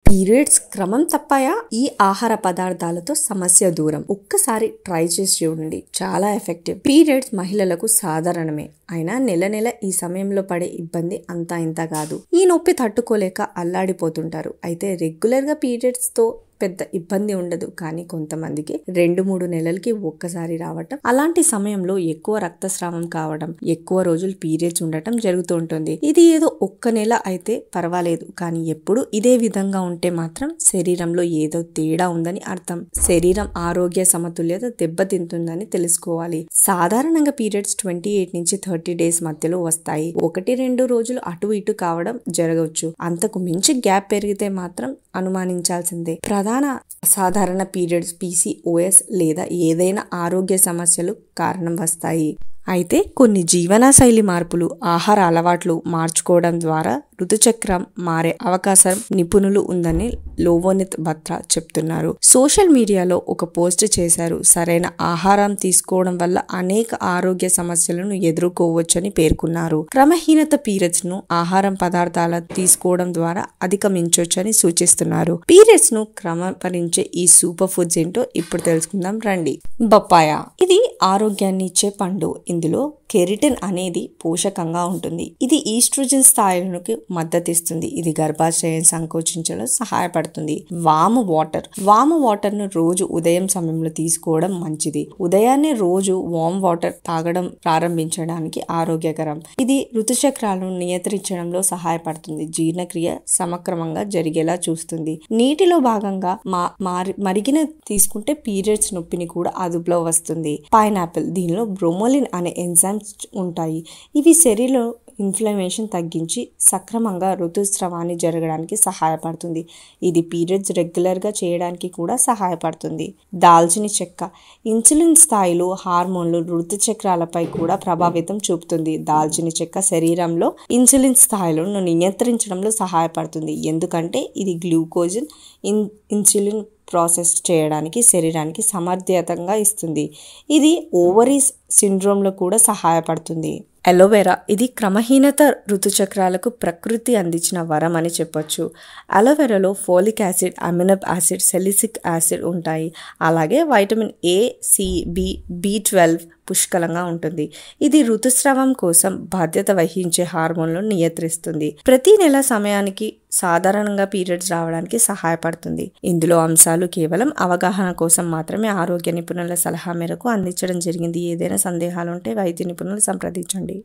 Periods క్రమం తప్పాయా? ఈ ఆహార పదార్థాలతో సమస్య దూరం. ఒక్కసారి ట్రై చేసి చూడండి, చాలా ఎఫెక్టివ్. పీరియడ్స్ మహిళలకు సాధారణమే, అయినా నెల ఈ సమయంలో పడే ఇబ్బంది అంతా ఇంత కాదు. ఈ నొప్పి తట్టుకోలేక అల్లాడిపోతుంటారు. అయితే రెగ్యులర్ గా పీరియడ్స్ తో పెద్ద ఇబ్బంది ఉండదు, కానీ కొంతమందికి 2-3 నెలలకి ఒక్కసారి రావటం, అలాంటి సమయంలో ఎక్కువ రక్తస్రావం కావడం, ఎక్కువ రోజులు పీరియడ్స్ ఉండటం జరుగుతూ ఉంటుంది. ఇది ఏదో ఒక్క నెల అయితే పర్వాలేదు, కానీ ఎప్పుడు ఇదే విధంగా ఉంటే మాత్రం శరీరంలో ఏదో తేడా ఉందని అర్థం. శరీరం ఆరోగ్య సమతుల్యత దెబ్బతింటుందని తెలుసుకోవాలి. సాధారణంగా పీరియడ్స్ 28 నుంచి 30 డేస్ మధ్యలో వస్తాయి. 1-2 రోజులు అటు ఇటు కావడం జరగవచ్చు. అంతకు మించి గ్యాప్ పెరిగితే మాత్రం అనుమానించాల్సిందే. ప్రధాన సాధారణ పీరియడ్స్ PCOS లేదా ఏదైనా ఆరోగ్య సమస్యలు కారణం వస్తాయి. అయితే కొన్ని జీవనశైలి మార్పులు, ఆహార అలవాట్లు మార్చుకోవడం ద్వారా ఋతుచక్రం మారే అవకాశం నిపుణులు ఉందని లోవోనిత్ బత్రా చెప్తున్నారు. సోషల్ మీడియాలో ఒక పోస్ట్ చేశారు. సరైన ఆహారం తీసుకోవడం వల్ల అనేక ఆరోగ్య సమస్యలను ఎదుర్కోవచ్చని పేర్కొన్నారు. క్రమహీనత పీరియడ్స్ ను ఆహారం పదార్థాల తీసుకోవడం ద్వారా అధిగమించవచ్చని సూచిస్తున్నారు. పీరియడ్స్ ను క్రమపరించే ఈ సూపర్ ఫుడ్స్ ఏంటో ఇప్పుడు తెలుసుకుందాం రండి. బొప్పాయ. ఇది ఆరోగ్యాన్ని ఇచ్చే పండు. ఇందులో కెరటిన్ అనేది పోషకంగా ఉంటుంది. ఇది ఈస్ట్రోజన్ స్థాయిలకు మద్దతిస్తుంది. ఇది గర్భాశయం సంకోచించలో సహాయపడుతుంది. వాము వాటర్ ను రోజు ఉదయం సమయంలో తీసుకోవడం మంచిది. ఉదయాన్నే రోజు వామ్ వాటర్ తాగడం ప్రారంభించడానికి ఆరోగ్యకరం. ఇది ఋతుచక్రాలను నియంత్రించడంలో సహాయపడుతుంది. జీర్ణక్రియ సమక్రమంగా జరిగేలా చూస్తుంది. నీటిలో భాగంగా మరిగిన తీసుకుంటే పీరియడ్స్ నొప్పిని కూడా అదుపులో వస్తుంది. పైనాపిల్. దీనిలో బ్రోమోలిన్ అనే ఎంజైమ్స్ ఉంటాయి. ఇవి శరీరంలో ఇన్ఫ్లమేషన్ తగ్గించి సక్రమంగా ఋతుస్రావాన్ని జరగడానికి సహాయపడుతుంది. ఇది పీరియడ్స్ రెగ్యులర్ గా చేయడానికి కూడా సహాయపడుతుంది. దాల్చిన చెక్క. ఇన్సులిన్ స్థాయిలు, హార్మోన్లు ఋతుచక్రాలపై కూడా ప్రభావితం చూపుతుంది. దాల్చిన చెక్క శరీరంలో ఇన్సులిన్ స్థాయిలను నియంత్రించడంలో సహాయపడుతుంది, ఎందుకంటే ఇది గ్లూకోజన్ ఇన్సులిన్ ప్రాసెస్ చేయడానికి శరీరానికి సమర్థతంగా ఇస్తుంది. ఇది ఓవరీస్ సిండ్రోమ్లో కూడా సహాయపడుతుంది. అలోవెరా. ఇది క్రమహీనత ఋతుచక్రాలకు ప్రకృతి అందించిన వరం అని చెప్పొచ్చు. అలోవెరాలో folic acid, amino acid, salicylic acid ఉంటాయి. అలాగే వైటమిన్ A, C, B12 పుష్కలంగా ఉంటుంది. ఇది ఋతుస్రావం కోసం బాధ్యత వహించే హార్మోన్లను నియంత్రిస్తుంది. ప్రతి నెల సమయానికి సాధారణంగా పీరియడ్స్ రావడానికి సహాయపడుతుంది. ఇందులో అంశాలు కేవలం అవగాహన కోసం మాత్రమే ఆరోగ్య నిపుణుల సలహా మేరకు అందించడం జరిగింది. ఏదైనా సందేహాలు ఉంటే వైద్య నిపుణులు సంప్రదించండి.